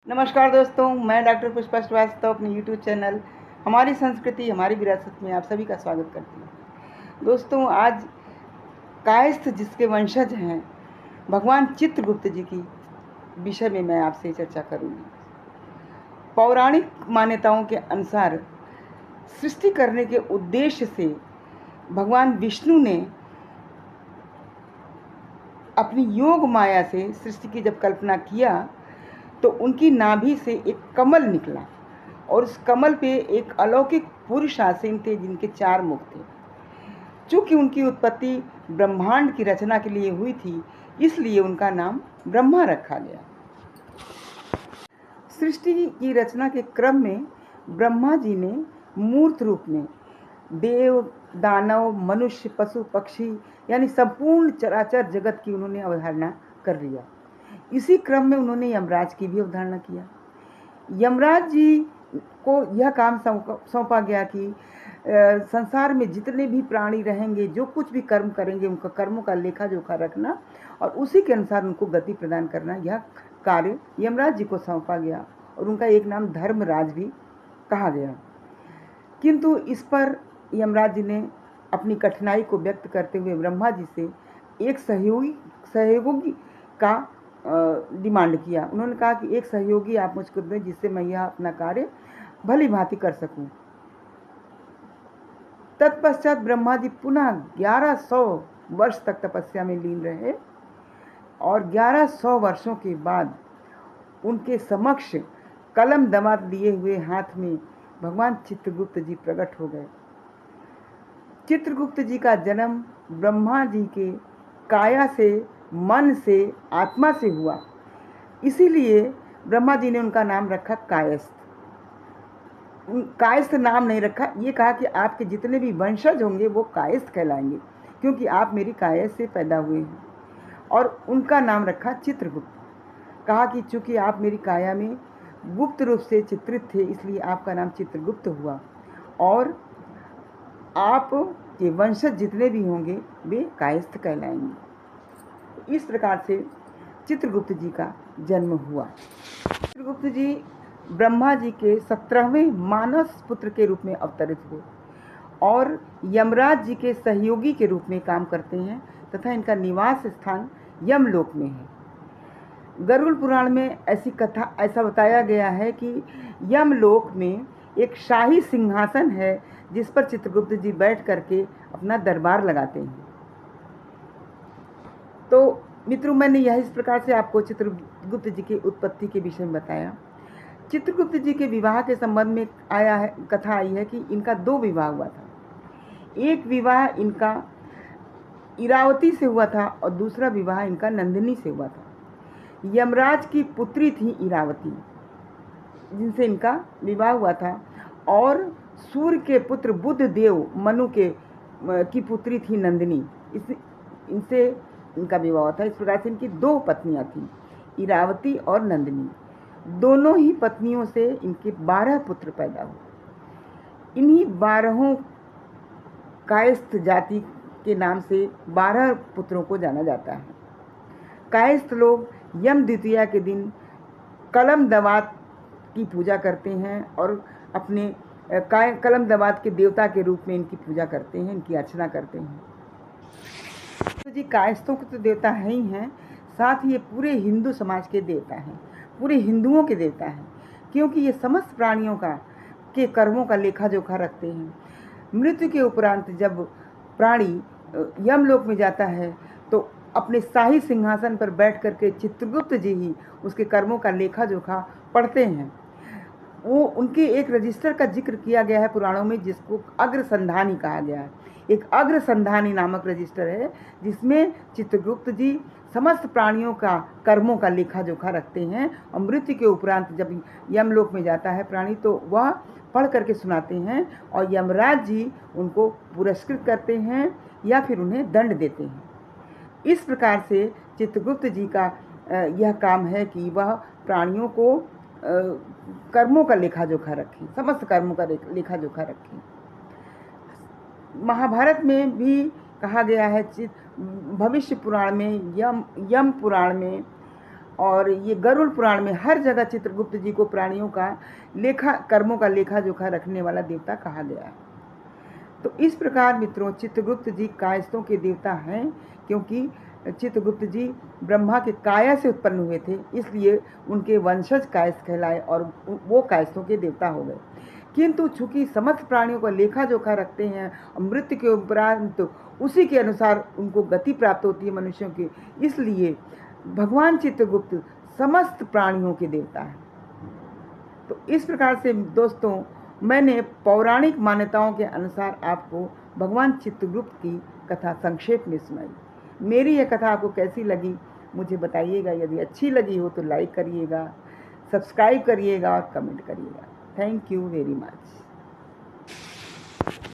नमस्कार दोस्तों, मैं डॉक्टर पुष्पा श्रीवास्तव अपने यूट्यूब चैनल हमारी संस्कृति हमारी विरासत में आप सभी का स्वागत करती हूँ। दोस्तों, आज कायस्थ जिसके वंशज हैं भगवान चित्रगुप्त जी की विषय में मैं आपसे चर्चा करूँगी। पौराणिक मान्यताओं के अनुसार सृष्टि करने के उद्देश्य से भगवान विष्णु ने अपनी योग माया से सृष्टि की जब कल्पना किया तो उनकी नाभि से एक कमल निकला और उस कमल पे एक अलौकिक पुरुष आसीन थे जिनके 4 मुख थे। चूँकि उनकी उत्पत्ति ब्रह्मांड की रचना के लिए हुई थी, इसलिए उनका नाम ब्रह्मा रखा गया। सृष्टि की रचना के क्रम में ब्रह्मा जी ने मूर्त रूप में देव, दानव, मनुष्य, पशु, पक्षी यानी संपूर्ण चराचर जगत की उन्होंने अवधारणा कर लिया। इसी क्रम में उन्होंने यमराज की भी अवधारणा किया। यमराज जी को यह काम सौंपा गया कि संसार में जितने भी प्राणी रहेंगे, जो कुछ भी कर्म करेंगे, उनका कर्मों का लेखा जोखा रखना और उसी के अनुसार उनको गति प्रदान करना, यह कार्य यमराज जी को सौंपा गया और उनका एक नाम धर्मराज भी कहा गया। किंतु इस पर यमराज जी ने अपनी कठिनाई को व्यक्त करते हुए ब्रह्मा जी से एक सहयोगी का डिमांड किया। उन्होंने कहा कि एक सहयोगी आप मुझको दें जिससे मैं यह अपना कार्य भली भांति कर सकूं। तत्पश्चात ब्रह्मा जी पुनः 1100 वर्ष तक तपस्या में लीन रहे और 1100 वर्षों के बाद उनके समक्ष कलम दमात लिए हुए हाथ में भगवान चित्रगुप्त जी प्रकट हो गए। चित्रगुप्त जी का जन्म ब्रह्मा जी के काया से, मन से, आत्मा से हुआ, इसीलिए ब्रह्मा जी ने उनका नाम रखा कायस्थ। कायस्थ नाम नहीं रखा, ये कहा कि आपके जितने भी वंशज होंगे वो कायस्थ कहलाएंगे, क्योंकि आप मेरी काया से पैदा हुए हैं। और उनका नाम रखा चित्रगुप्त। कहा कि चूँकि आप मेरी काया में गुप्त रूप से चित्रित थे, इसलिए आपका नाम चित्रगुप्त हुआ और आप के वंशज जितने भी होंगे वे कायस्थ कहलाएंगे। इस प्रकार से चित्रगुप्त जी का जन्म हुआ। चित्रगुप्त जी ब्रह्मा जी के 17वें मानस पुत्र के रूप में अवतरित हुए और यमराज जी के सहयोगी के रूप में काम करते हैं तथा इनका निवास स्थान यमलोक में है। गरुड़ पुराण में ऐसा बताया गया है कि यमलोक में एक शाही सिंहासन है जिस पर चित्रगुप्त जी बैठ करके अपना दरबार लगाते हैं। तो मित्रों, मैंने यह इस प्रकार से आपको चित्रगुप्त जी की उत्पत्ति के विषय में बताया। चित्रगुप्त जी के विवाह के संबंध में कथा आई है कि इनका 2 विवाह हुआ था। एक विवाह इनका इरावती से हुआ था और दूसरा विवाह इनका नंदिनी से हुआ था। यमराज की पुत्री थी इरावती, जिनसे इनका विवाह हुआ था, और सूर्य के पुत्र बुध देव मनु की पुत्री थी नंदिनी। इनसे इनका विवाह हुआ था। इस प्रकार से इनकी 2 पत्नियां थीं, इरावती और नंदिनी। दोनों ही पत्नियों से इनके 12 पुत्र पैदा हुए। इन्हीं 12 कायस्थ जाति के नाम से 12 पुत्रों को जाना जाता है। कायस्थ लोग यम द्वितीया के दिन कलम दवात की पूजा करते हैं और अपने कलम दवात के देवता के रूप में इनकी पूजा करते हैं, इनकी अर्चना करते हैं। तो जी कायस्थों के तो देवता हैं ही हैं, साथ ही ये पूरे हिंदू समाज के देवता हैं, पूरे हिंदुओं के देवता हैं, क्योंकि ये समस्त प्राणियों के कर्मों का लेखा जोखा रखते हैं। मृत्यु के उपरांत जब प्राणी यमलोक में जाता है तो अपने शाही सिंहासन पर बैठ करके चित्रगुप्त जी ही उसके कर्मों का लेखा जोखा पढ़ते हैं। वो उनके एक रजिस्टर का जिक्र किया गया है पुराणों में, जिसको अग्रसंधानी कहा गया है। एक अग्रसंधानी नामक रजिस्टर है जिसमें चित्रगुप्त जी समस्त प्राणियों का कर्मों का लेखा जोखा रखते हैं और मृत्यु के उपरांत जब यमलोक में जाता है प्राणी तो वह पढ़ करके सुनाते हैं और यमराज जी उनको पुरस्कृत करते हैं या फिर उन्हें दंड देते हैं। इस प्रकार से चित्रगुप्त जी का यह काम है कि वह प्राणियों को कर्मों का लेखा जोखा रखें, समस्त कर्मों का लेखा जोखा रखें। महाभारत में भी कहा गया है, भविष्य पुराण में, यम पुराण में और ये गरुड़ पुराण में हर जगह चित्रगुप्त जी को प्राणियों का कर्मों का लेखा जोखा रखने वाला देवता कहा गया है। तो इस प्रकार मित्रों चित्रगुप्त जी कायस्थों के देवता हैं, क्योंकि चित्रगुप्त जी ब्रह्मा के काया से उत्पन्न हुए थे, इसलिए उनके वंशज कायस्थ कहलाए और वो कायस्थों के देवता हो गए। किंतु चूंकि समस्त प्राणियों का लेखा जोखा रखते हैं और मृत्यु के उपरांत उसी के अनुसार उनको गति प्राप्त होती है मनुष्यों की, इसलिए भगवान चित्रगुप्त समस्त प्राणियों के देवता हैं। तो इस प्रकार से दोस्तों मैंने पौराणिक मान्यताओं के अनुसार आपको भगवान चित्रगुप्त की कथा संक्षेप में सुनाई। मेरी यह कथा आपको कैसी लगी मुझे बताइएगा। यदि अच्छी लगी हो तो लाइक करिएगा, सब्सक्राइब करिएगा और कमेंट करिएगा। Thank you very much.